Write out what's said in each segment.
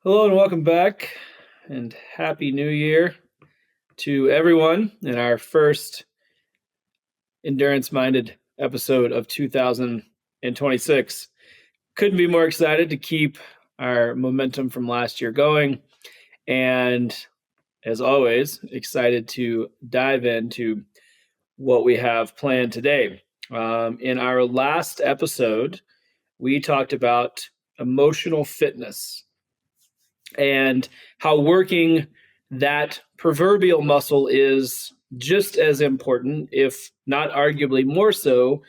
Hello and welcome back, and Happy New Year to everyone in our first endurance minded episode of 2026. Couldn't be more excited to keep our momentum from last year going, and as always, excited to dive into what we have planned today. In our last episode, we talked about emotional fitness and how working that proverbial muscle is just as important, if not arguably more so,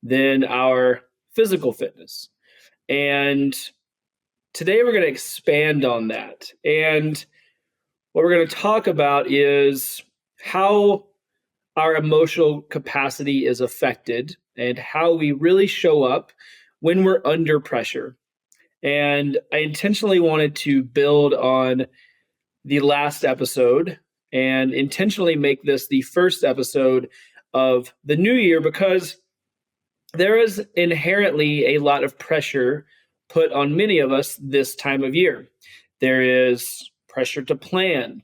than our physical fitness. And today we're going to expand on that. And what we're going to talk about is how our emotional capacity is affected and how we really show up when we're under pressure. And I intentionally wanted to build on the last episode and intentionally make this the first episode of the new year because there is inherently a lot of pressure put on many of us this time of year. There is pressure to plan,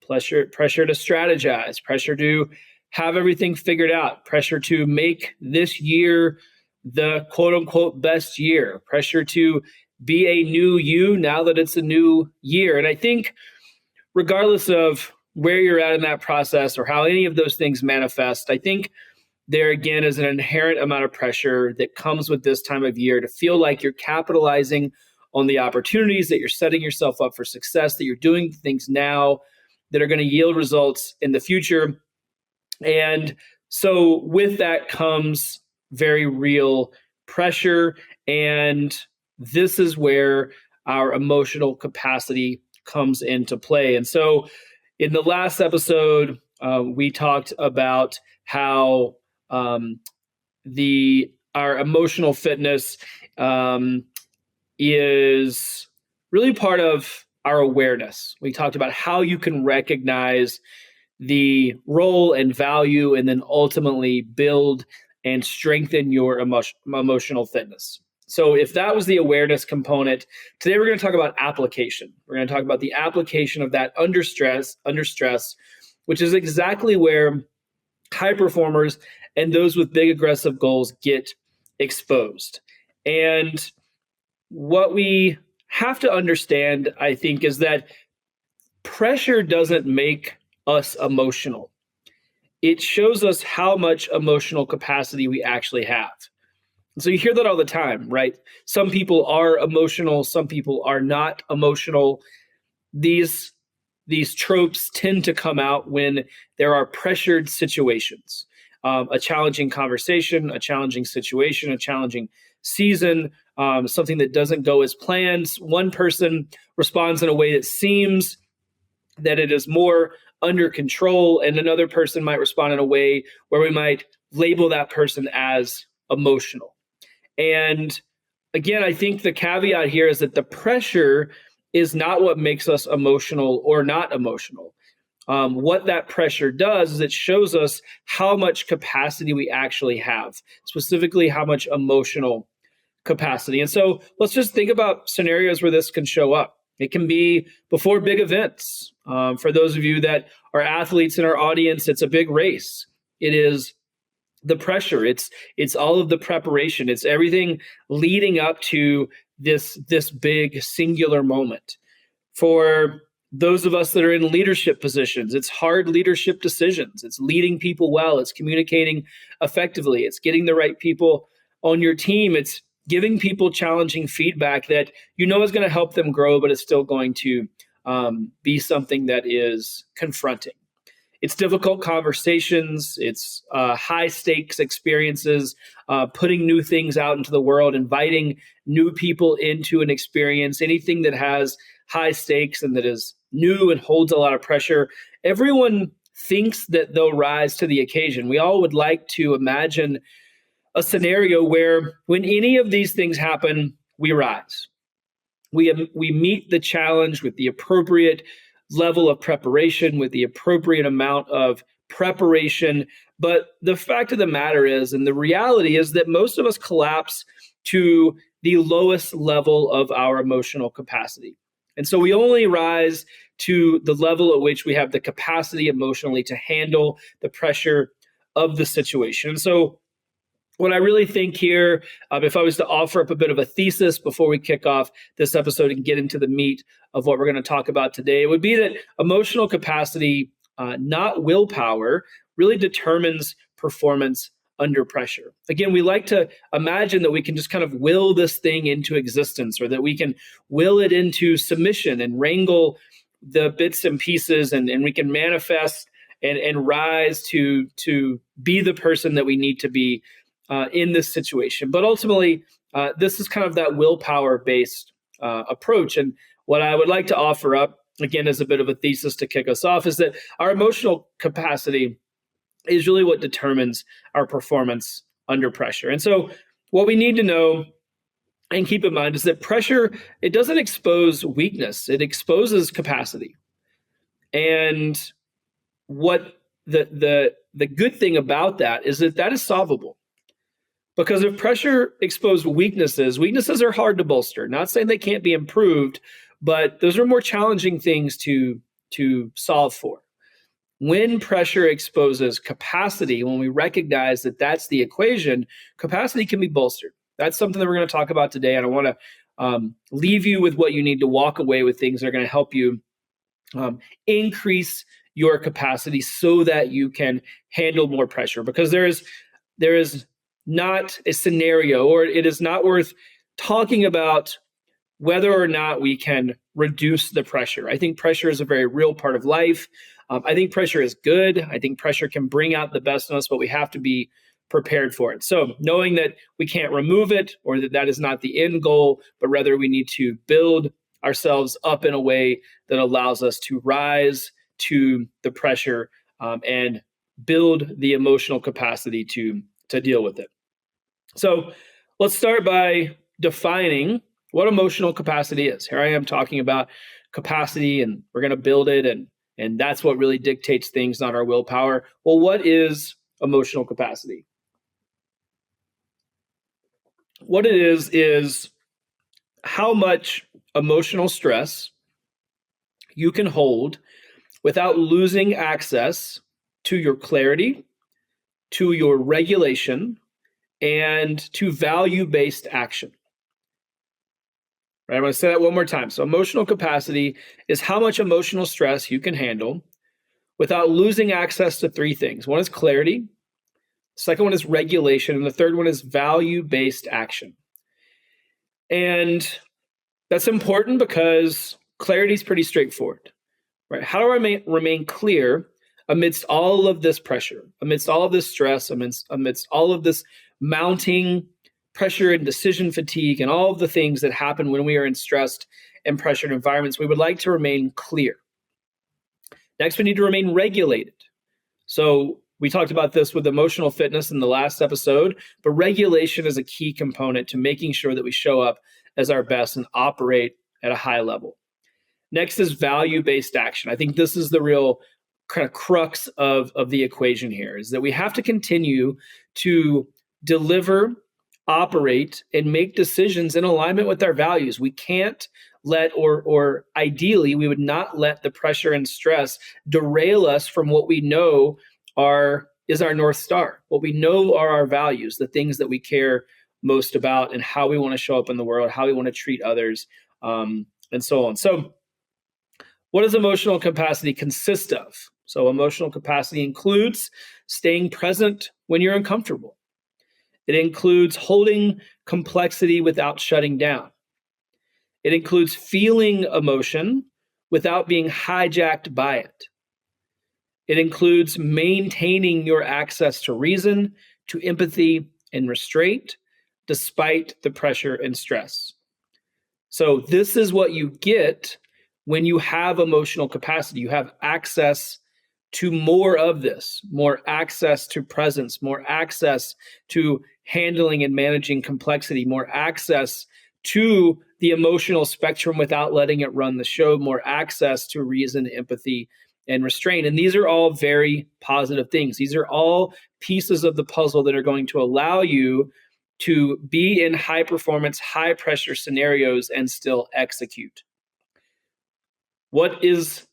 pressure to strategize, pressure to have everything figured out, pressure to make this year the quote unquote best year, pressure to be a new you now that it's a new year. And I think regardless of where you're at in that process or how any of those things manifest, I think there again is an inherent amount of pressure that comes with this time of year to feel like you're capitalizing on the opportunities, that you're setting yourself up for success, that you're doing things now that are going to yield results in the future. And so with that comes very real pressure, and this is where our emotional capacity comes into play. And so in the last episode, we talked about how our emotional fitness is really part of our awareness. We talked about how you can recognize the role and value and then ultimately build and strengthen your emotional fitness. So if that was the awareness component, today we're going to talk about application. We're going to talk about the application of that under stress, which is exactly where high performers and those with big aggressive goals get exposed. And what we have to understand, I think, is that pressure doesn't make us emotional. It shows us how much emotional capacity we actually have. So you hear that all the time, right? Some people are emotional, some people are not emotional. These tropes tend to come out when there are pressured situations, a challenging conversation, a challenging situation, a challenging season, something that doesn't go as planned. One person responds in a way that seems that it is more under control, and another person might respond in a way where we might label that person as emotional. And again, I think the caveat here is that the pressure is not what makes us emotional or not emotional. What that pressure does is it shows us how much capacity we actually have, specifically how much emotional capacity. And so let's just think about scenarios where this can show up. It can be before big events. For those of you that are athletes in our audience, it's a big race. It is the pressure. It's all of the preparation. It's everything leading up to this big singular moment. For those of us that are in leadership positions, it's hard leadership decisions. It's leading people well. It's communicating effectively. It's getting the right people on your team. It's giving people challenging feedback that you know is going to help them grow, but it's still going to be something that is confronting. It's difficult conversations. It's high stakes experiences, putting new things out into the world, inviting new people into an experience, anything that has high stakes and that is new and holds a lot of pressure. Everyone thinks that they'll rise to the occasion. We all would like to imagine a scenario where when any of these things happen, we rise. We meet the challenge with the appropriate level of preparation, with the appropriate amount of preparation. But the fact of the matter is, and the reality is, that most of us collapse to the lowest level of our emotional capacity. And so we only rise to the level at which we have the capacity emotionally to handle the pressure of the situation. And so what I really think here, if I was to offer up a bit of a thesis before we kick off this episode and get into the meat of what we're going to talk about today, it would be that emotional capacity, not willpower, really determines performance under pressure. Again, we like to imagine that we can just kind of will this thing into existence, or that we can will it into submission and wrangle the bits and pieces, and we can manifest and rise to be the person that we need to be in this situation. But ultimately, this is kind of that willpower-based approach. And what I would like to offer up, again, as a bit of a thesis to kick us off, is that our emotional capacity is really what determines our performance under pressure. And so what we need to know and keep in mind is that pressure, it doesn't expose weakness, it exposes capacity. And what the good thing about that is that is solvable. Because if pressure exposed weaknesses are hard to bolster. Not saying they can't be improved, but those are more challenging things to solve for. When pressure exposes capacity, when we recognize that that's the equation, capacity can be bolstered. That's something that we're going to talk about today. And I want to leave you with what you need to walk away with, things that are going to help you increase your capacity so that you can handle more pressure. Because there is not a scenario, or it is not worth talking about whether or not we can reduce the pressure. I think pressure is a very real part of life. I think pressure is good. I think pressure can bring out the best in us, but we have to be prepared for it. So knowing that we can't remove it, or that is not the end goal, but rather we need to build ourselves up in a way that allows us to rise to the pressure and build the emotional capacity to deal with it. So let's start by defining what emotional capacity is. Here I am talking about capacity, and we're going to build it, and that's what really dictates things, not our willpower. Well, what is emotional capacity? What it is how much emotional stress you can hold without losing access to your clarity, to your regulation, and to value-based action. Right, I'm going to say that one more time. So emotional capacity is how much emotional stress you can handle without losing access to three things. One is clarity, the second one is regulation, and the third one is value-based action. And that's important because clarity is pretty straightforward. Right? How do I remain clear amidst all of this pressure, amidst all of this stress, amidst all of this mounting pressure and decision fatigue and all of the things that happen when we are in stressed and pressured environments? We would like to remain clear. Next, we need to remain regulated. So we talked about this with emotional fitness in the last episode, but regulation is a key component to making sure that we show up as our best and operate at a high level. Next is value-based action. I think this is the real kind of crux of the equation here, is that we have to continue to deliver, operate, and make decisions in alignment with our values. We can't let, or ideally, we would not let the pressure and stress derail us from what we know is our North Star, what we know are our values, the things that we care most about, and how we want to show up in the world, how we want to treat others, and so on. So what does emotional capacity consist of? So emotional capacity includes staying present when you're uncomfortable. It includes holding complexity without shutting down. It includes feeling emotion without being hijacked by it. It includes maintaining your access to reason, to empathy and restraint, despite the pressure and stress. So this is what you get when you have emotional capacity. You have access to more of this, more access to presence, more access to handling and managing complexity, more access to the emotional spectrum without letting it run the show, more access to reason, empathy, and restraint. And these are all very positive things. These are all pieces of the puzzle that are going to allow you to be in high performance, high pressure scenarios and still execute. What is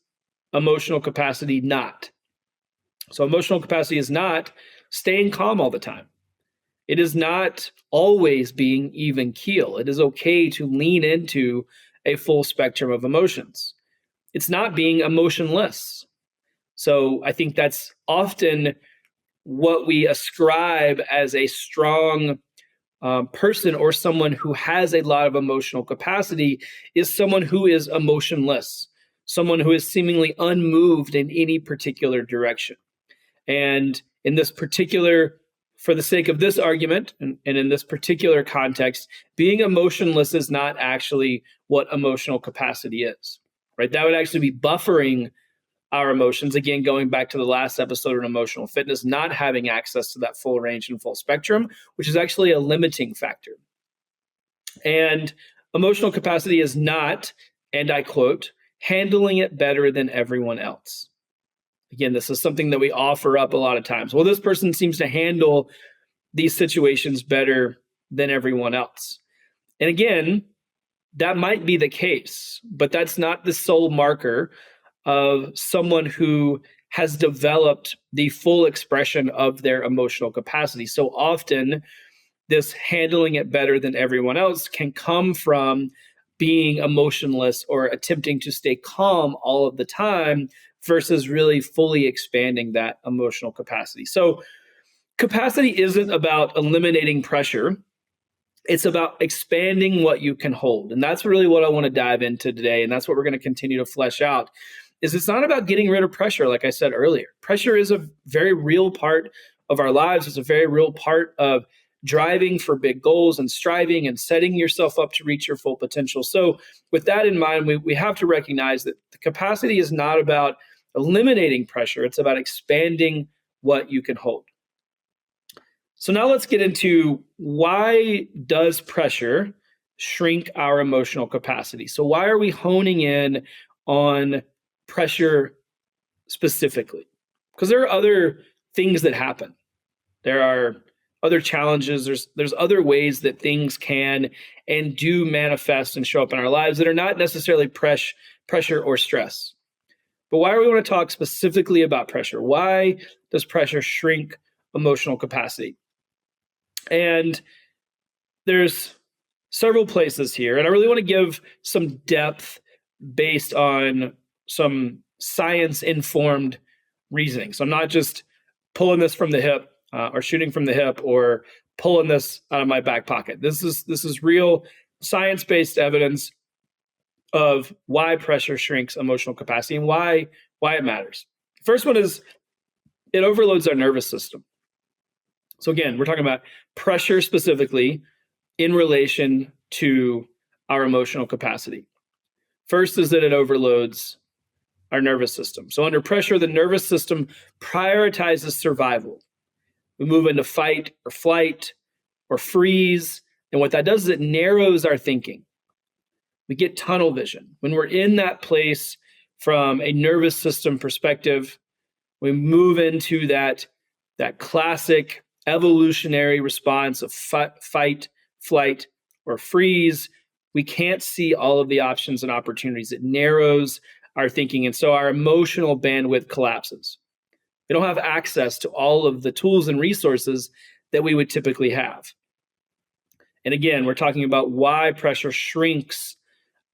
emotional capacity not? So emotional capacity is not staying calm all the time. It is not always being even keel. It is okay to lean into a full spectrum of emotions. It's not being emotionless. So I think that's often what we ascribe as a strong person or someone who has a lot of emotional capacity is someone who is emotionless, someone who is seemingly unmoved in any particular direction. And in this particular, for the sake of this argument, and in this particular context, being emotionless is not actually what emotional capacity is, right? That would actually be buffering our emotions. Again, going back to the last episode on emotional fitness, not having access to that full range and full spectrum, which is actually a limiting factor. And emotional capacity is not, and I quote, handling it better than everyone else. Again, this is something that we offer up a lot of times. Well, this person seems to handle these situations better than everyone else. And again, that might be the case, but that's not the sole marker of someone who has developed the full expression of their emotional capacity. So often, this handling it better than everyone else can come from being emotionless or attempting to stay calm all of the time versus really fully expanding that emotional capacity. So, capacity isn't about eliminating pressure. It's about expanding what you can hold. And that's really what I want to dive into today. And that's what we're going to continue to flesh out. Is it's not about getting rid of pressure, like I said earlier. Pressure is a very real part of our lives. It's a very real part of driving for big goals and striving and setting yourself up to reach your full potential. So, with that in mind, we have to recognize that the capacity is not about eliminating pressure, it's about expanding what you can hold. So now let's get into why does pressure shrink our emotional capacity? So why are we honing in on pressure specifically? Because there are other things that happen. There are other challenges. There's other ways that things can and do manifest and show up in our lives that are not necessarily pressure or stress. But why do we want to talk specifically about pressure? Why does pressure shrink emotional capacity? And there's several places here, and I really want to give some depth based on some science informed reasoning. So I'm not just pulling this from the hip or shooting from the hip or pulling this out of my back pocket. This is real science based evidence of why pressure shrinks emotional capacity and why it matters. First one is it overloads our nervous system. So again, we're talking about pressure specifically in relation to our emotional capacity. First is that it overloads our nervous system. So under pressure, the nervous system prioritizes survival. We move into fight or flight or freeze. And what that does is it narrows our thinking. We get tunnel vision. When we're in that place from a nervous system perspective, we move into that classic evolutionary response of fight, flight, or freeze. We can't see all of the options and opportunities. It narrows our thinking. And so our emotional bandwidth collapses. We don't have access to all of the tools and resources that we would typically have. And again, we're talking about why pressure shrinks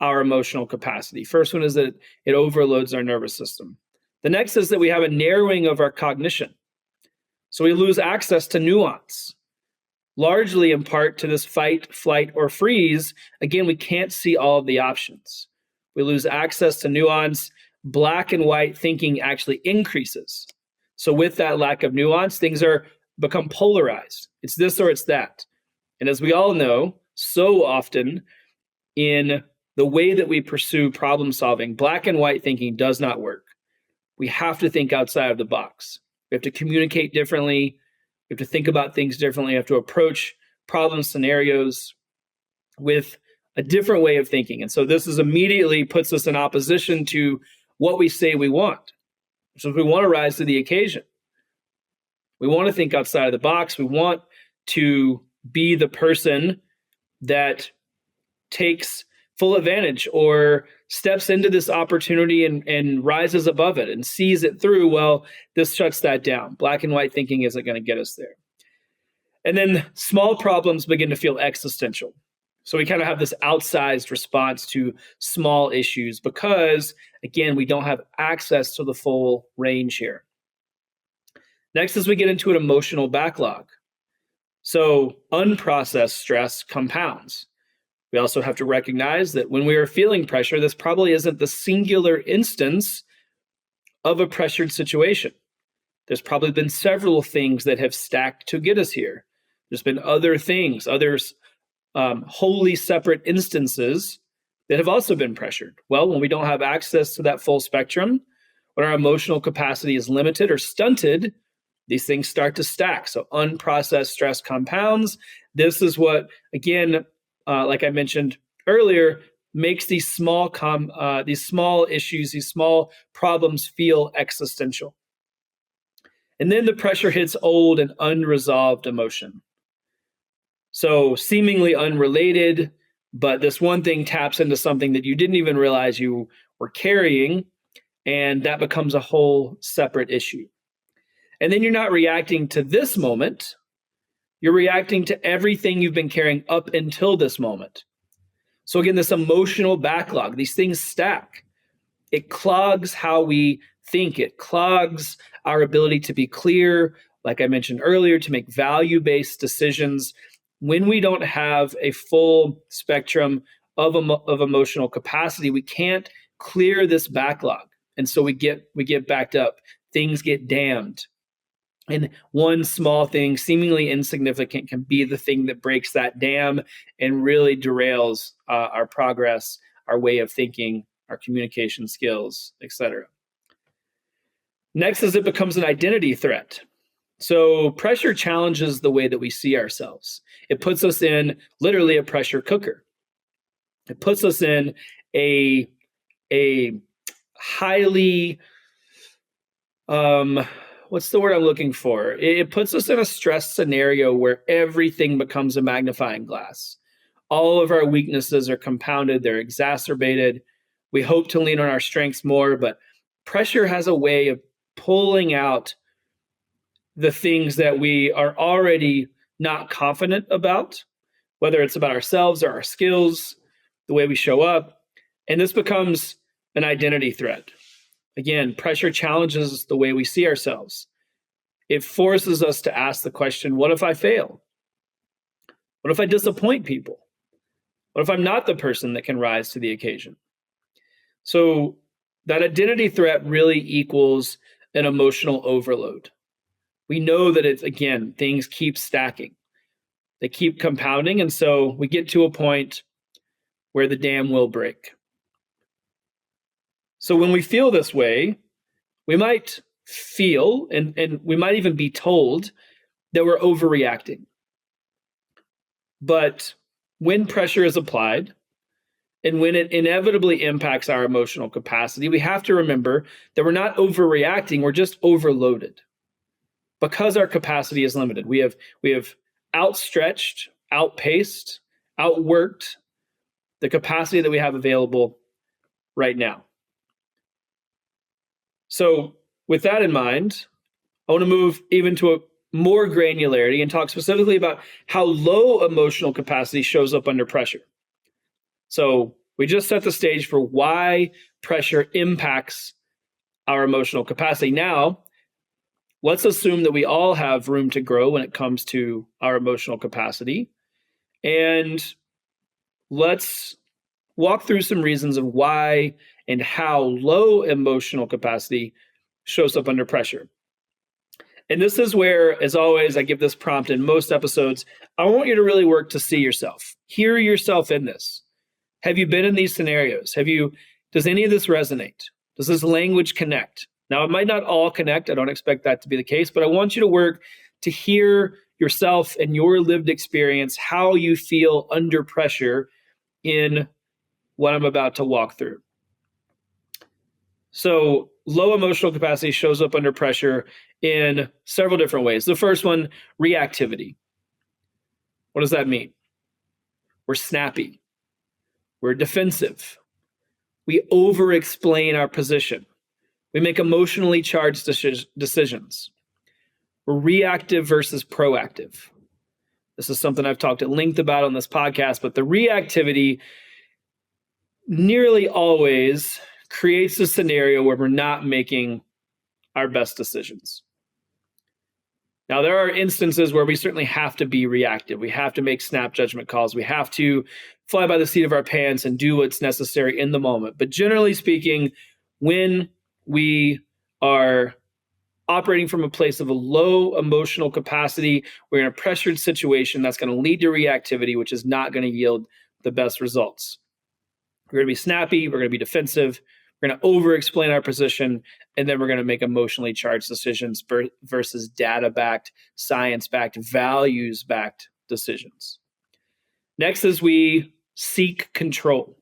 our emotional capacity. First one is that it overloads our nervous system. The next is that we have a narrowing of our cognition. So we lose access to nuance, largely in part to this fight, flight, or freeze. Again, we can't see all of the options. We lose access to nuance. Black and white thinking actually increases. So with that lack of nuance, things become polarized. It's this or it's that. And as we all know, so often in the way that we pursue problem solving, black and white thinking does not work. We have to think outside of the box. We have to communicate differently. We have to think about things differently. We have to approach problem scenarios with a different way of thinking. And so this is immediately puts us in opposition to what we say we want. So we want to rise to the occasion. We want to think outside of the box. We want to be the person that takes full advantage or steps into this opportunity and rises above it and sees it through, well, this shuts that down. Black and white thinking isn't going to get us there. And then small problems begin to feel existential. So we kind of have this outsized response to small issues because, again, we don't have access to the full range here. Next is we get into an emotional backlog. So unprocessed stress compounds. We also have to recognize that when we are feeling pressure, this probably isn't the singular instance of a pressured situation. There's probably been several things that have stacked to get us here. There's been other things, wholly separate instances that have also been pressured. Well, when we don't have access to that full spectrum, when our emotional capacity is limited or stunted, these things start to stack. So unprocessed stress compounds. This is what, again, like I mentioned earlier, makes these small issues, these small problems feel existential. And then the pressure hits old and unresolved emotion. So seemingly unrelated, but this one thing taps into something that you didn't even realize you were carrying, and that becomes a whole separate issue. And then you're not reacting to this moment, you're reacting to everything you've been carrying up until this moment. So again, this emotional backlog, these things stack. It clogs how we think. It clogs our ability to be clear, like I mentioned earlier, to make value-based decisions. When we don't have a full spectrum of emotional capacity, we can't clear this backlog. And so we get backed up. Things get dammed. And one small thing, seemingly insignificant, can be the thing that breaks that dam and really derails our progress, our way of thinking, our communication skills, etc. Next is it becomes an identity threat. So pressure challenges the way that we see ourselves. It puts us in literally a pressure cooker. It puts us in a highly what's the word I'm looking for? It puts us in a stress scenario where everything becomes a magnifying glass. All of our weaknesses are compounded, they're exacerbated. We hope to lean on our strengths more, but pressure has a way of pulling out the things that we are already not confident about, whether it's about ourselves or our skills, the way we show up. And this becomes an identity threat. Again, pressure challenges the way we see ourselves. It forces us to ask the question, what if I fail? What if I disappoint people? What if I'm not the person that can rise to the occasion? So that identity threat really equals an emotional overload. We know that it's, again, things keep stacking. They keep compounding. And so we get to a point where the dam will break. So when we feel this way, we might feel, and we might even be told that we're overreacting. But when pressure is applied, and when it inevitably impacts our emotional capacity, we have to remember that we're not overreacting, we're just overloaded. Because our capacity is limited. We have outstretched, outpaced, outworked the capacity that we have available right now. So with that in mind, I want to move even to a more granularity and talk specifically about how low emotional capacity shows up under pressure. So we just set the stage for why pressure impacts our emotional capacity. Now, let's assume that we all have room to grow when it comes to our emotional capacity. And let's walk through some reasons of why and how low emotional capacity shows up under pressure. And this is where, as always, I give this prompt in most episodes. I want you to really work to see yourself, hear yourself in this. Have you been in these scenarios? Does any of this resonate? Does this language connect? Now, it might not all connect. I don't expect that to be the case, but I want you to work to hear yourself and your lived experience, how you feel under pressure in what I'm about to walk through. So low emotional capacity shows up under pressure in several different ways. The first one, reactivity. What does that mean? We're snappy. We're defensive. We over-explain our position. We make emotionally charged decisions. We're reactive versus proactive. This is something I've talked at length about on this podcast, but the reactivity nearly always creates a scenario where we're not making our best decisions. Now, there are instances where we certainly have to be reactive. We have to make snap judgment calls. We have to fly by the seat of our pants and do what's necessary in the moment. But generally speaking, when we are operating from a place of a low emotional capacity, we're in a pressured situation that's going to lead to reactivity, which is not going to yield the best results. We're going to be snappy. We're going to be defensive. We're going to over-explain our position, and then we're going to make emotionally charged decisions versus data-backed, science-backed, values-backed decisions. Next is we seek control.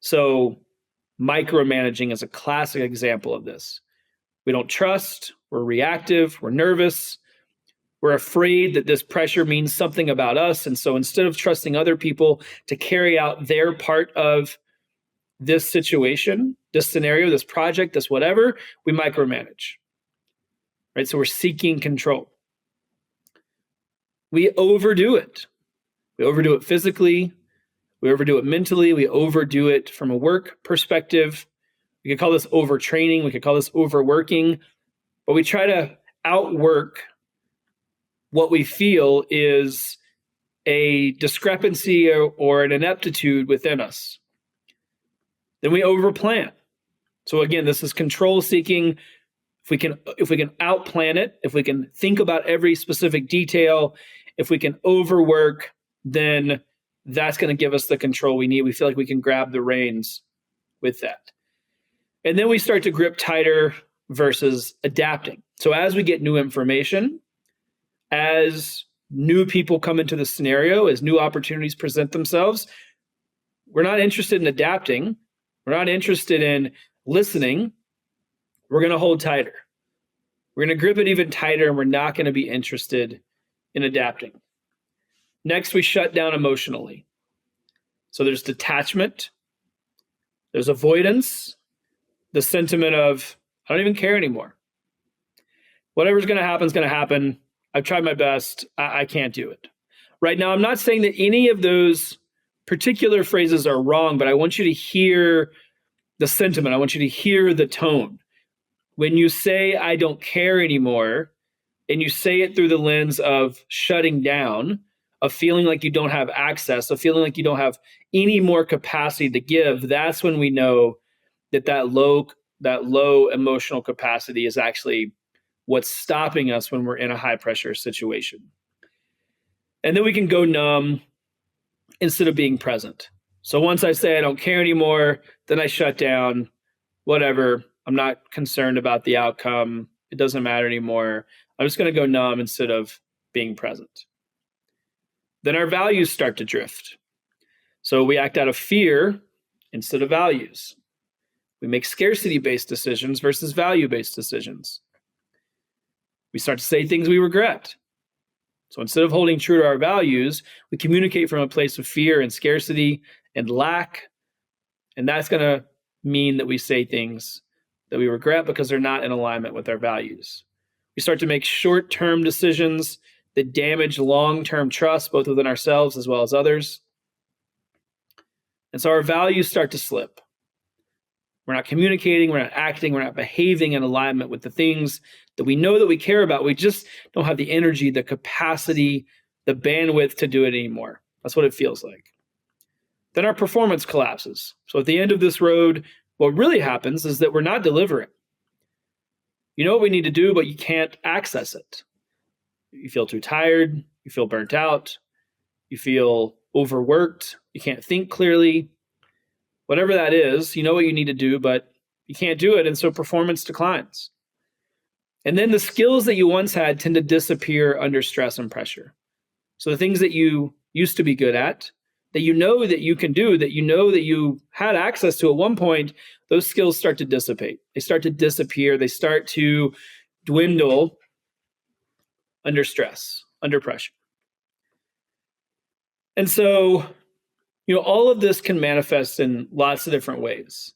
So micromanaging is a classic example of this. We don't trust, we're reactive, we're nervous, we're afraid that this pressure means something about us. And so instead of trusting other people to carry out their part of this situation, this scenario, this project, this whatever, we micromanage, right? So we're seeking control. We overdo it. We overdo it physically. We overdo it mentally. We overdo it from a work perspective. We could call this overtraining. We could call this overworking. But we try to outwork what we feel is a discrepancy or an ineptitude within us. Then we overplan. So again, this is control seeking. If we can outplan it, if we can think about every specific detail, if we can overwork, then that's going to give us the control we need. We feel like we can grab the reins with that. And then we start to grip tighter versus adapting. So as we get new information, as new people come into the scenario, as new opportunities present themselves, we're not interested in adapting. We're not interested in listening. We're going to hold tighter. We're going to grip it even tighter, and we're not going to be interested in adapting. Next, we shut down emotionally. So there's detachment, there's avoidance, the sentiment of, I don't even care anymore. Whatever's going to happen is going to happen. I've tried my best. I can't do it. Right now, I'm not saying that any of those particular phrases are wrong, but I want you to hear the sentiment. I want you to hear the tone. When you say, I don't care anymore, and you say it through the lens of shutting down, of feeling like you don't have access, of feeling like you don't have any more capacity to give, that's when we know that low emotional capacity is actually what's stopping us when we're in a high pressure situation. And then we can go numb instead of being present. So once I say I don't care anymore, then I shut down, whatever. I'm not concerned about the outcome. It doesn't matter anymore. I'm just going to go numb instead of being present. Then our values start to drift. So we act out of fear instead of values. We make scarcity-based decisions versus value-based decisions. We start to say things we regret. So instead of holding true to our values, we communicate from a place of fear and scarcity and lack. And that's going to mean that we say things that we regret because they're not in alignment with our values. We start to make short-term decisions that damage long-term trust, both within ourselves as well as others. And so our values start to slip. We're not communicating, we're not acting, we're not behaving in alignment with the things that we know that we care about. We just don't have the energy, the capacity, the bandwidth to do it anymore. That's what it feels like. Then our performance collapses. So at the end of this road, what really happens is that we're not delivering. You know what we need to do, but you can't access it. You feel too tired, you feel burnt out, you feel overworked, you can't think clearly. Whatever that is, you know what you need to do, but you can't do it, and so performance declines. And then the skills that you once had tend to disappear under stress and pressure. So the things that you used to be good at, that you know that you can do, that you know that you had access to at one point, those skills start to dissipate. They start to disappear. They start to dwindle under stress, under pressure. And so All of this can manifest in lots of different ways.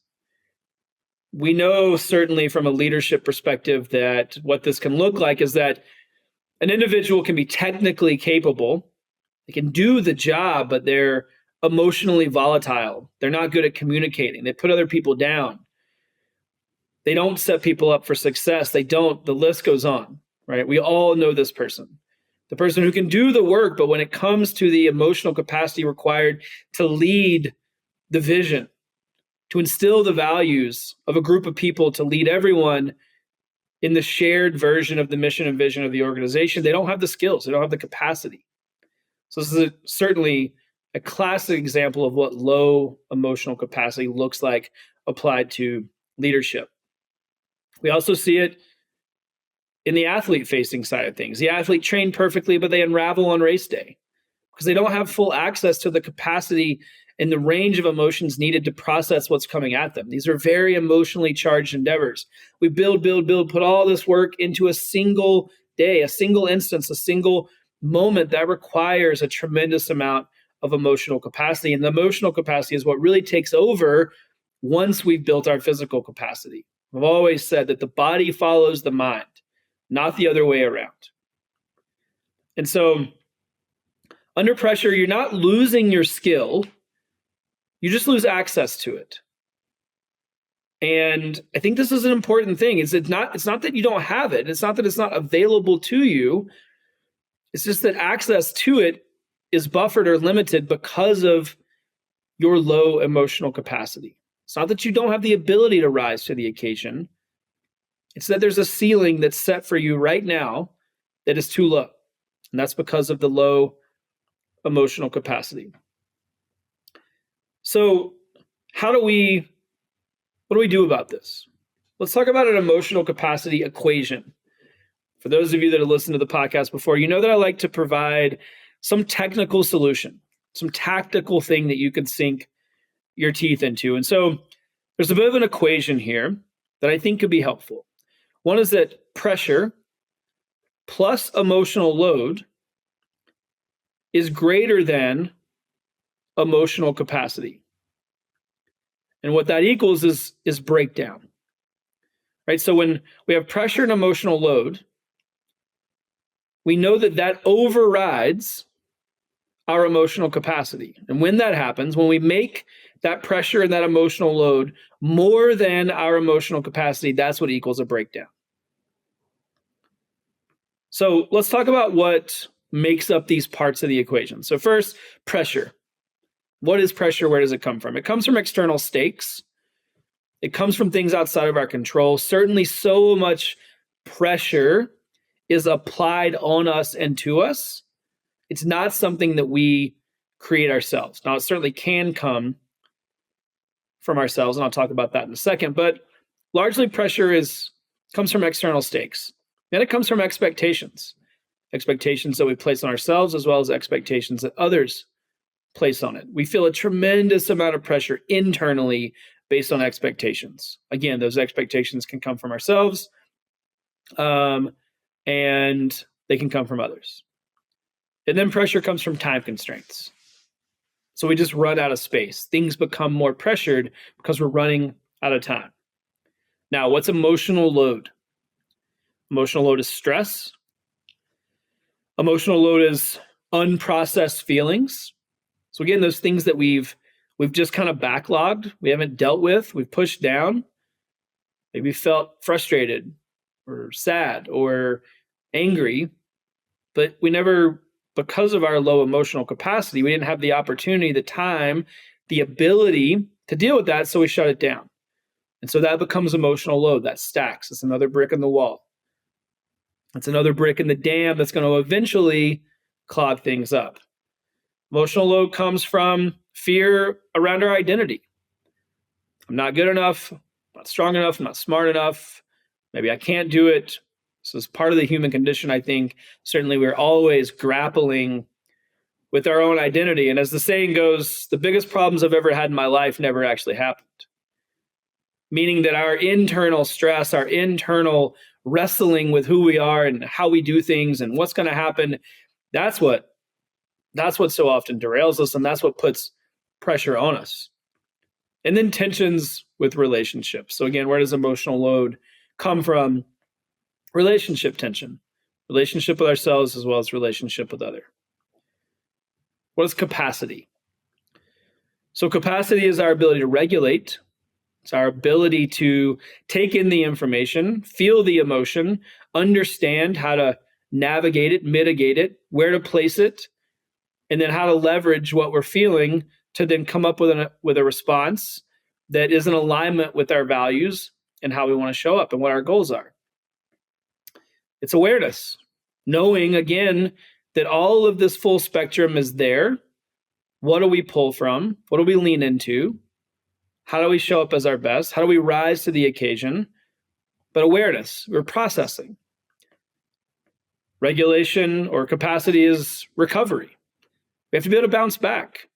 We know certainly from a leadership perspective that what this can look like is that an individual can be technically capable. They can do the job, but they're emotionally volatile. They're not good at communicating. They put other people down. They don't set people up for success. The list goes on, right? We all know this person. The person who can do the work, but when it comes to the emotional capacity required to lead the vision, to instill the values of a group of people, to lead everyone in the shared version of the mission and vision of the organization, they don't have the skills, they don't have the capacity. So this is certainly a classic example of what low emotional capacity looks like applied to leadership. We also see it in the athlete-facing side of things. The athlete trained perfectly, but they unravel on race day because they don't have full access to the capacity and the range of emotions needed to process what's coming at them. These are very emotionally charged endeavors. We build, put all this work into a single day, a single instance, a single moment that requires a tremendous amount of emotional capacity. And the emotional capacity is what really takes over once we've built our physical capacity. I've always said that the body follows the mind, not the other way around. And so under pressure, you're not losing your skill, you just lose access to it. And I think this is an important thing. It's not that you don't have it. It's not that it's not available to you. It's just that access to it is buffered or limited because of your low emotional capacity. It's not that you don't have the ability to rise to the occasion. It's that there's a ceiling that's set for you right now that is too low. And that's because of the low emotional capacity. So what do we do about this? Let's talk about an emotional capacity equation. For those of you that have listened to the podcast before, you know that I like to provide some technical solution, some tactical thing that you can sink your teeth into. And so there's a bit of an equation here that I think could be helpful. One is that pressure plus emotional load is greater than emotional capacity. And what that equals is breakdown. Right? So when we have pressure and emotional load, we know that overrides our emotional capacity. And when that happens, when we make that pressure and that emotional load more than our emotional capacity, that's what equals a breakdown. So let's talk about what makes up these parts of the equation. So first, pressure. What is pressure? Where does it come from? It comes from external stakes. It comes from things outside of our control. Certainly so much pressure is applied on us and to us. It's not something that we create ourselves. Now, it certainly can come from ourselves, and I'll talk about that in a second, but largely pressure comes from external stakes. Then it comes from expectations that we place on ourselves as well as expectations that others place on it. We feel a tremendous amount of pressure internally based on expectations. Again, those expectations can come from ourselves, and they can come from others. And then pressure comes from time constraints. So we just run out of space. Things become more pressured because we're running out of time. Now, what's emotional load? Emotional load is stress. Emotional load is unprocessed feelings. So again, those things that we've just kind of backlogged, we haven't dealt with, we've pushed down. Maybe felt frustrated or sad or angry, but we never, because of our low emotional capacity, we didn't have the opportunity, the time, the ability to deal with that, so we shut it down. And so that becomes emotional load. That stacks. It's another brick in the wall. It's another brick in the dam that's going to eventually clog things up. Emotional load comes from fear around our identity. I'm not good enough, I'm not strong enough, I'm not smart enough. Maybe I can't do it. This is part of the human condition, I think. Certainly we're always grappling with our own identity. And as the saying goes, the biggest problems I've ever had in my life never actually happened. Meaning that our internal stress, our internal wrestling with who we are and how we do things and what's going to happen, that's what so often derails us, and that's what puts pressure on us. And then tensions with relationships. So again, where does emotional load come from? Relationship tension, relationship with ourselves as well as relationship with other. What is capacity? So capacity is our ability to regulate. It's our ability to take in the information, feel the emotion, understand how to navigate it, mitigate it, where to place it, and then how to leverage what we're feeling to then come up with a response that is in alignment with our values and how we want to show up and what our goals are. It's awareness, knowing again that all of this full spectrum is there. What do we pull from? What do we lean into? How do we show up as our best? How do we rise to the occasion? But awareness, we're processing. Regulation or capacity is recovery. We have to be able to bounce back.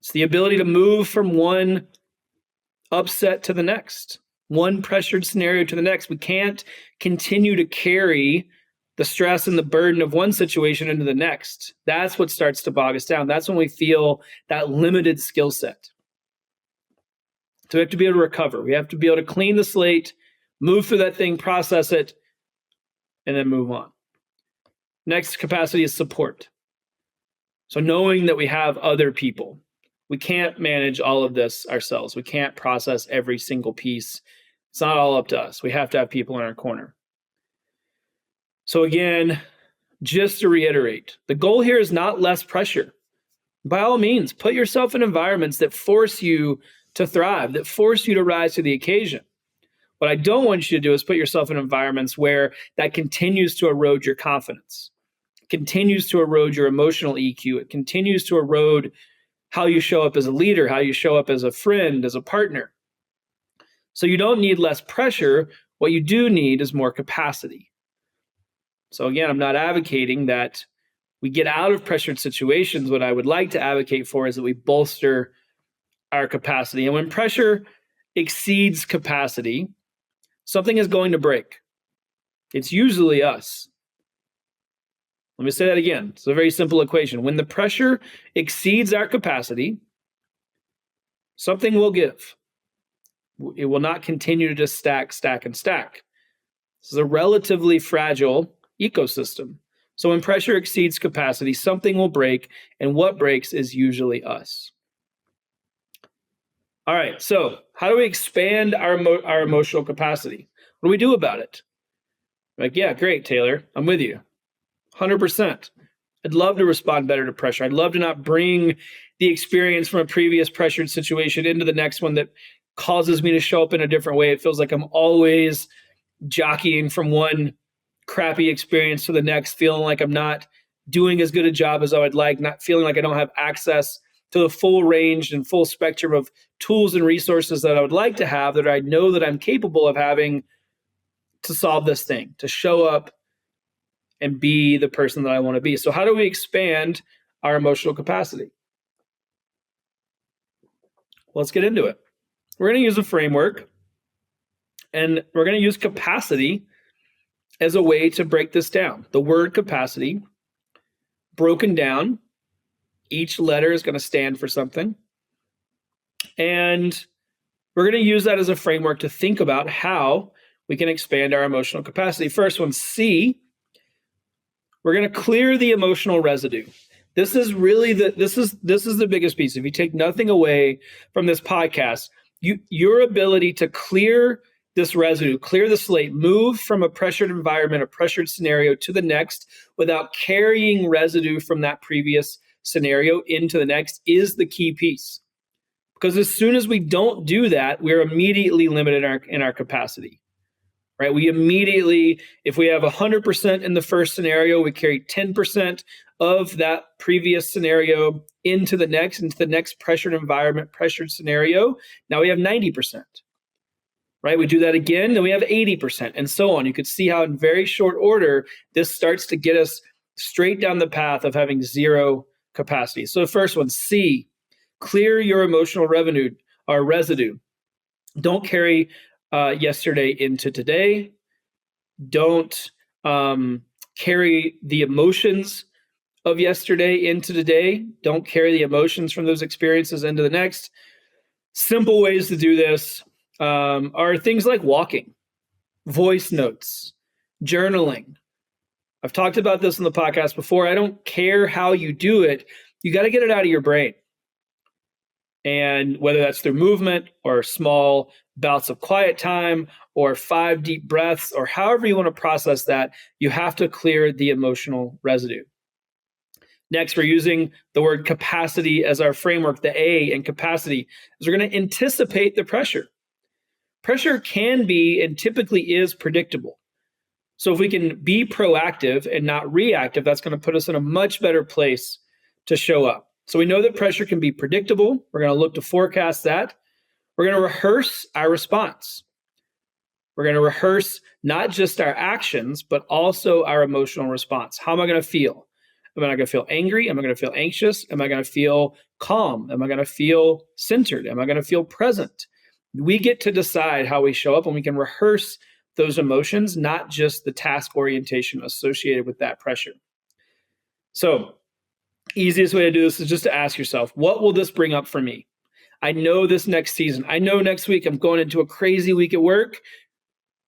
It's the ability to move from one upset to the next, one pressured scenario to the next. We can't continue to carry the stress and the burden of one situation into the next. That's what starts to bog us down. That's when we feel that limited skill set. So we have to be able to recover. We have to be able to clean the slate, move through that thing, process it, and then move on. Next capacity is support. So knowing that we have other people. We can't manage all of this ourselves. We can't process every single piece. It's not all up to us. We have to have people in our corner. So again, just to reiterate, the goal here is not less pressure. By all means, put yourself in environments that force you to thrive, that force you to rise to the occasion. What I don't want you to do is put yourself in environments where that continues to erode your confidence, continues to erode your emotional EQ. It continues to erode how you show up as a leader, how you show up as a friend, as a partner. So you don't need less pressure. What you do need is more capacity. So again, I'm not advocating that we get out of pressured situations. What I would like to advocate for is that we bolster our capacity. And when pressure exceeds capacity, something is going to break. It's usually us. Let me say that again. It's a very simple equation. When the pressure exceeds our capacity, something will give. It will not continue to just stack, stack, and stack. This is a relatively fragile ecosystem. So when pressure exceeds capacity, something will break, and what breaks is usually us. All right, so how do we expand our emotional capacity? What do we do about it? Like, yeah, great, Taylor. I'm with you. 100%. I'd love to respond better to pressure. I'd love to not bring the experience from a previous pressured situation into the next one that causes me to show up in a different way. It feels like I'm always jockeying from one crappy experience to the next, feeling like I'm not doing as good a job as I would like, not feeling like I don't have access to the full range and full spectrum of tools and resources that I would like to have, that I know that I'm capable of having to solve this thing, to show up and be the person that I want to be. So how do we expand our emotional capacity? Let's get into it. We're going to use a framework, and we're going to use capacity as a way to break this down. The word capacity, broken down, each letter is going to stand for something. And we're going to use that as a framework to think about how we can expand our emotional capacity. First one, C. We're going to clear the emotional residue. This is really this is the biggest piece. If you take nothing away from this podcast, your ability to clear this residue, clear the slate, move from a pressured environment, a pressured scenario to the next without carrying residue from that previous scenario into the next is the key piece. Because as soon as we don't do that, we're immediately limited in our capacity. Right? We immediately, if we have 100% in the first scenario, we carry 10% of that previous scenario into the next pressured environment, pressured scenario. Now we have 90%. Right? We do that again, then we have 80%, and so on. You could see how in very short order, this starts to get us straight down the path of having zero capacity. So the first one, C, clear your emotional residue. Don't carry yesterday into today. Don't carry the emotions of yesterday into today. Don't carry the emotions from those experiences into the next. Simple ways to do this are things like walking, voice notes, journaling. I've talked about this in the podcast before. I don't care how you do it. You got to get it out of your brain. And whether that's through movement or small bouts of quiet time or 5 deep breaths or however you want to process that, you have to clear the emotional residue. Next, we're using the word capacity as our framework. The A in capacity is we're going to anticipate the pressure. Pressure can be and typically is predictable. So if we can be proactive and not reactive, that's going to put us in a much better place to show up. So we know that pressure can be predictable. We're going to look to forecast that. We're going to rehearse our response. We're going to rehearse not just our actions, but also our emotional response. How am I going to feel? Am I going to feel angry? Am I going to feel anxious? Am I going to feel calm? Am I going to feel centered? Am I going to feel present? We get to decide how we show up, and we can rehearse those emotions, not just the task orientation associated with that pressure. So, easiest way to do this is just to ask yourself, what will this bring up for me? I know this next season. I know next week I'm going into a crazy week at work.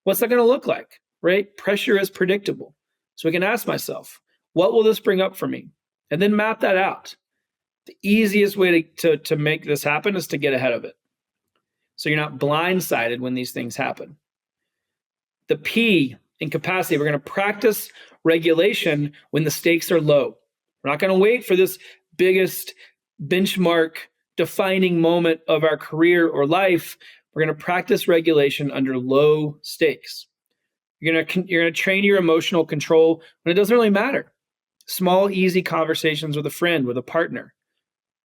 What's that going to look like, right? Pressure is predictable. So I can ask myself, what will this bring up for me? And then map that out. The easiest way to make this happen is to get ahead of it. So you're not blindsided when these things happen. The P in capacity, we're going to practice regulation when the stakes are low. We're not going to wait for this biggest benchmark defining moment of our career or life. We're going to practice regulation under low stakes. You're going to train your emotional control when it doesn't really matter. Small, easy conversations with a friend, with a partner,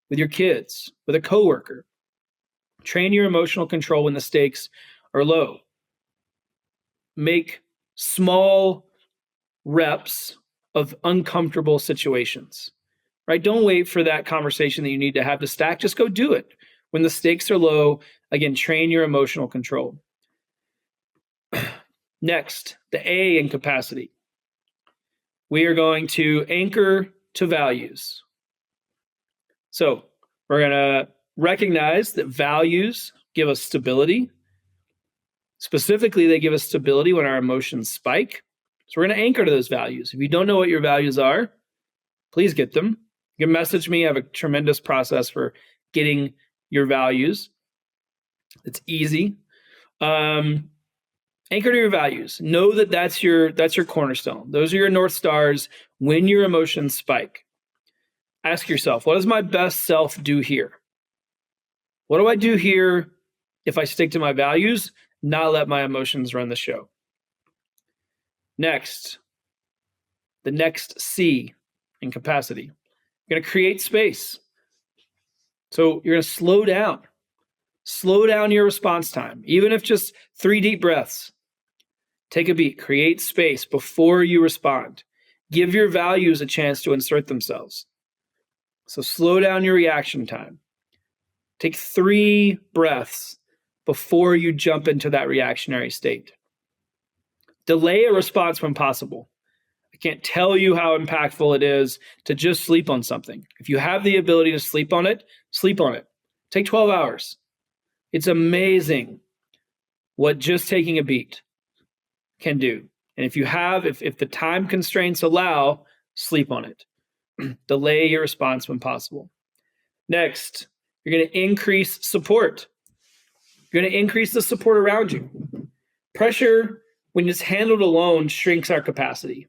with your kids, with a coworker. Train your emotional control when the stakes are low. Make small reps of uncomfortable situations, right? Don't wait for that conversation that you need to have to stack. Just go do it. When the stakes are low, again, train your emotional control. Next, the A in capacity. We are going to anchor to values. So we're going to recognize that values give us stability. Specifically, they give us stability when our emotions spike. So we're going to anchor to those values. If you don't know what your values are, please get them. You can message me. I have a tremendous process for getting your values. It's easy. Anchor to your values. Know that that's your cornerstone. Those are your North Stars when your emotions spike. Ask yourself, what does my best self do here? What do I do here if I stick to my values, not let my emotions run the show? Next, the next C in capacity. You're going to create space. So you're going to slow down. Slow down your response time, even if just 3 deep breaths. Take a beat, create space before you respond. Give your values a chance to insert themselves. So slow down your reaction time. Take 3 breaths before you jump into that reactionary state. Delay a response when possible. I can't tell you how impactful it is to just sleep on something. If you have the ability to sleep on it, sleep on it. Take 12 hours. It's amazing what just taking a beat can do. And if the time constraints allow, sleep on it. Delay your response when possible. Next, you're going to increase support. You're going to increase the support around you. Pressure, when it's handled alone, shrinks our capacity.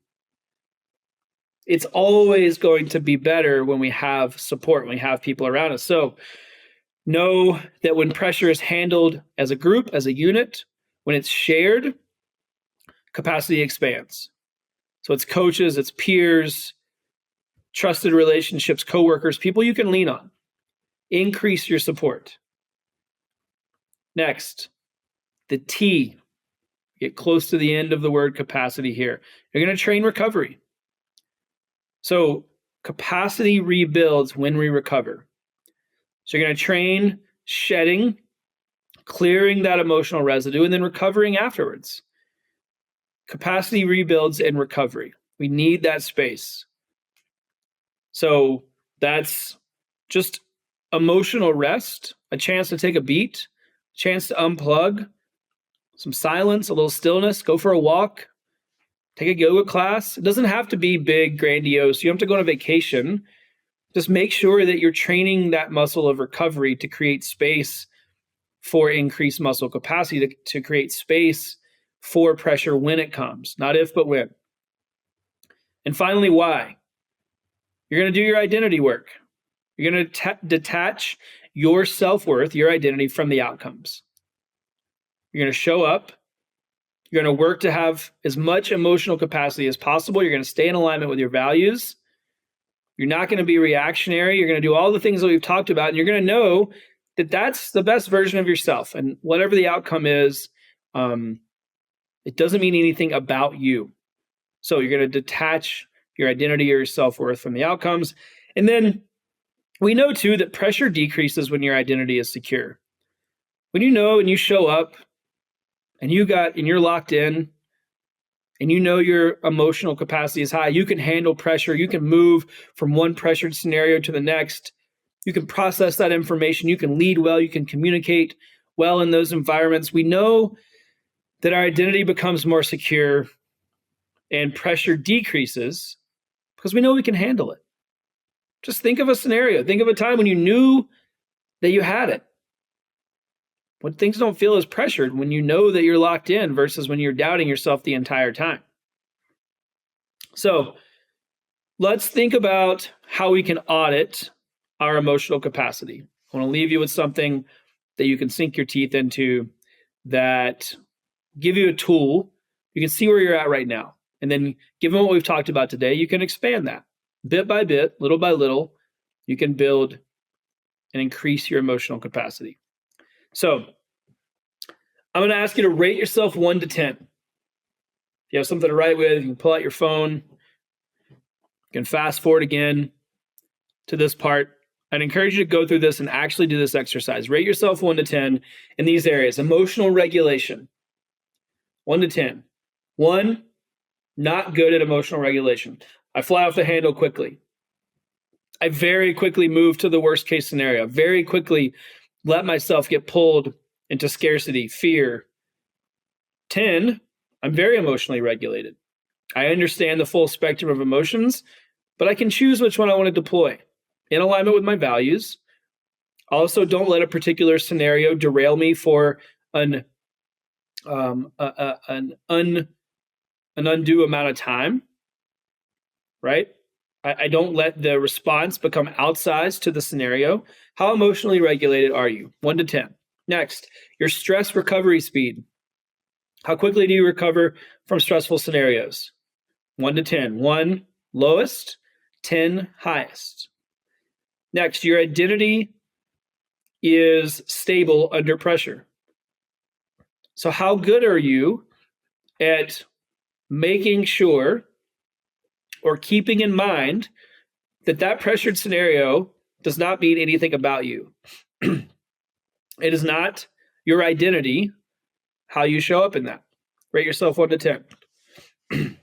It's always going to be better when we have support, when we have people around us. So know that when pressure is handled as a group, as a unit, when it's shared, capacity expands. So it's coaches, it's peers, trusted relationships, coworkers, people you can lean on. Increase your support. Next, the T. Get close to the end of the word capacity here. You're going to train recovery. So capacity rebuilds when we recover. So you're going to train shedding, clearing that emotional residue, and then recovering afterwards. Capacity rebuilds in recovery. We need that space. So that's just emotional rest, a chance to take a beat, a chance to unplug, some silence, a little stillness, go for a walk, take a yoga class. It doesn't have to be big, grandiose. You don't have to go on a vacation. Just make sure that you're training that muscle of recovery to create space for increased muscle capacity, to create space for pressure when it comes, not if, but when. And finally, why? You're going to do your identity work. You're going to detach your self-worth, your identity from the outcomes. You're going to show up. You're going to work to have as much emotional capacity as possible. You're going to stay in alignment with your values. You're not going to be reactionary. You're going to do all the things that we've talked about, and you're going to know that that's the best version of yourself. And whatever the outcome is, it doesn't mean anything about you. So you're going to detach your identity or your self-worth from the outcomes. And then we know too that pressure decreases when your identity is secure. When you know and you show up and you're locked in and you know your emotional capacity is high, you can handle pressure, you can move from one pressured scenario to the next, you can process that information, you can lead well, you can communicate well in those environments. We know that our identity becomes more secure and pressure decreases because we know we can handle it. Just think of a scenario. Think of a time when you knew that you had it. When things don't feel as pressured, when you know that you're locked in versus when you're doubting yourself the entire time. So let's think about how we can audit our emotional capacity. I want to leave you with something that you can sink your teeth into, that give you a tool. You can see where you're at right now. And then given what we've talked about today, you can expand that. Bit by bit, little by little, you can build and increase your emotional capacity. So I'm going to ask you to rate yourself 1 to 10. If you have something to write with, you can pull out your phone. You can fast forward again to this part. I'd encourage you to go through this and actually do this exercise. Rate yourself 1 to 10 in these areas. Emotional regulation, 1 to 10. 1, not good at emotional regulation. I fly off the handle quickly. I very quickly move to the worst case scenario. Very quickly let myself get pulled into scarcity, fear. 10, I'm very emotionally regulated. I understand the full spectrum of emotions, but I can choose which one I want to deploy in alignment with my values. Also, don't let a particular scenario derail me for an undue amount of time, right? I don't let the response become outsized to the scenario. How emotionally regulated are you? 1 to 10. Next, your stress recovery speed. How quickly do you recover from stressful scenarios? 1 to 10. 1, lowest, 10, highest. Next, your identity is stable under pressure. So how good are you at making sure or keeping in mind that that pressured scenario does not mean anything about you? It is not your identity, how you show up in that. Rate yourself 1 to 10.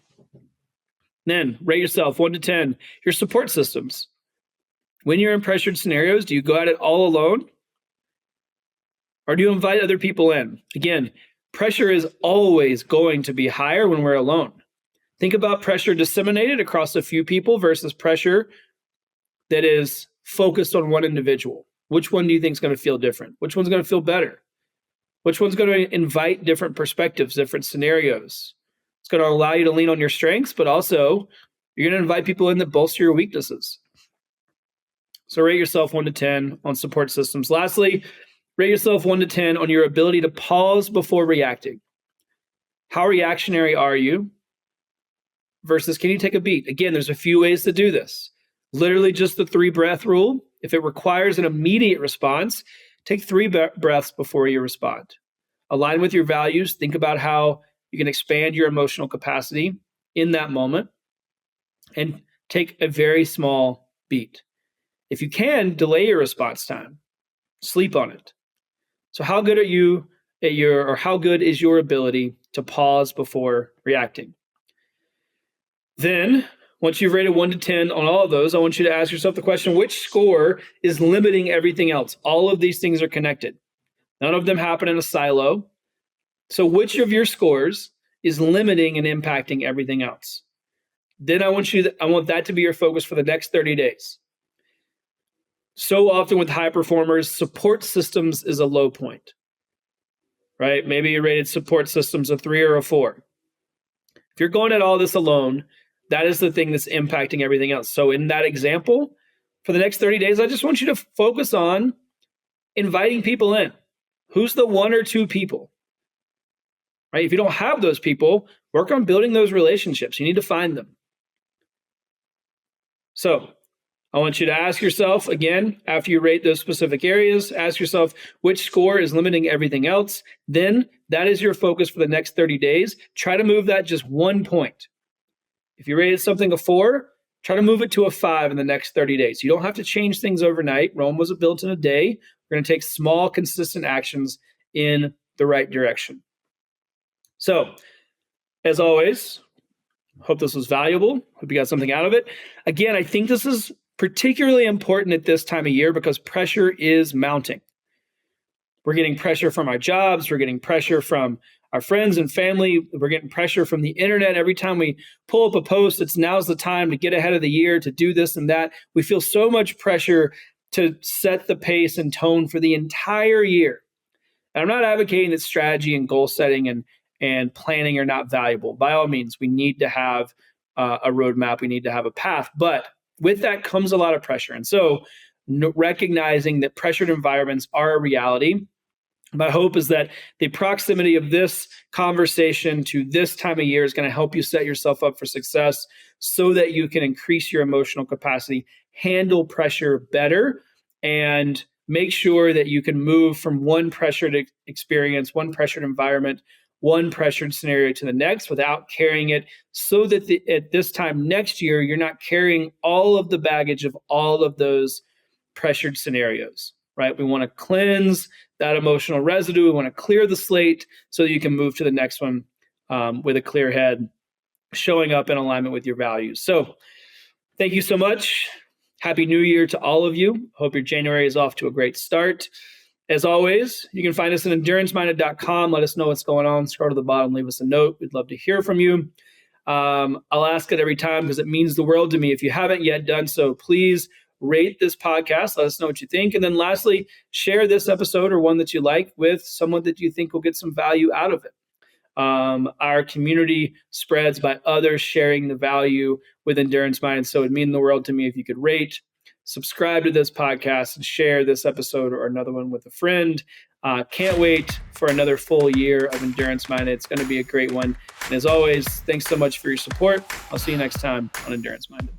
Then rate yourself 1 to 10, your support systems. When you're in pressured scenarios, do you go at it all alone? Or do you invite other people in? Again, pressure is always going to be higher when we're alone. Think about pressure disseminated across a few people versus pressure that is focused on one individual. Which one do you think is going to feel different? Which one's going to feel better? Which one's going to invite different perspectives, different scenarios? It's going to allow you to lean on your strengths, but also you're going to invite people in that bolster your weaknesses. So rate yourself 1 to 10 on support systems. Lastly, rate yourself 1 to 10 on your ability to pause before reacting. How reactionary are you versus can you take a beat? Again, there's a few ways to do this. Literally just the 3-breath rule. If it requires an immediate response, take 3 breaths before you respond. Align with your values. Think about how you can expand your emotional capacity in that moment and take a very small beat. If you can, delay your response time. Sleep on it. So how good are you at how good is your ability to pause before reacting? Then Once you've rated 1 to 10 on all of those, I want you to ask yourself the question, which score is limiting everything else? All of these things are connected. None of them happen in a silo. So which of your scores is limiting and impacting everything else? Then I want that to be your focus for the next 30 days. So often with high performers, support systems is a low point, right? Maybe you rated support systems a 3 or a 4. If you're going at all this alone, that is the thing that's impacting everything else. So in that example, for the next 30 days, I just want you to focus on inviting people in. Who's the 1 or 2 people? Right? If you don't have those people, work on building those relationships. You need to find them. So I want you to ask yourself again, after you rate those specific areas, ask yourself which score is limiting everything else. Then that is your focus for the next 30 days. Try to move that just 1 point. If you rated something a 4, try to move it to a 5 in the next 30 days. You don't have to change things overnight. Rome wasn't built in a day. We're going to take small, consistent actions in the right direction. So, as always, hope this was valuable. Hope you got something out of it. Again, I think this is particularly important at this time of year because pressure is mounting. We're getting pressure from our jobs. We're getting pressure from our friends and family. We're getting pressure from the internet. Every time we pull up a post, it's now's the time to get ahead of the year, to do this and that. We feel so much pressure to set the pace and tone for the entire year. And I'm not advocating that strategy and goal setting and planning are not valuable. By all means, we need to have a roadmap. We need to have a path. But with that comes a lot of pressure. And so recognizing that pressured environments are a reality. My hope is that the proximity of this conversation to this time of year is going to help you set yourself up for success so that you can increase your emotional capacity, handle pressure better, and make sure that you can move from one pressured experience, one pressured environment, one pressured scenario to the next without carrying it, so that at this time next year, you're not carrying all of the baggage of all of those pressured scenarios, right? We want to cleanse that emotional residue. We want to clear the slate so that you can move to the next one with a clear head, showing up in alignment with your values. So thank you so much. Happy New Year to all of you. Hope your January is off to a great start. As always, you can find us at enduranceMinded.com. Let us know what's going on. Scroll to the bottom, leave us a note. We'd love to hear from you. I'll ask it every time because it means the world to me. If you haven't yet done so, please rate this podcast. Let us know what you think. And then lastly, share this episode or one that you like with someone that you think will get some value out of it. Our community spreads by others sharing the value with Endurance Minded. So it'd mean the world to me if you could rate, subscribe to this podcast, and share this episode or another one with a friend. Can't wait for another full year of Endurance Minded. It's going to be a great one. And as always, thanks so much for your support. I'll see you next time on Endurance Minded.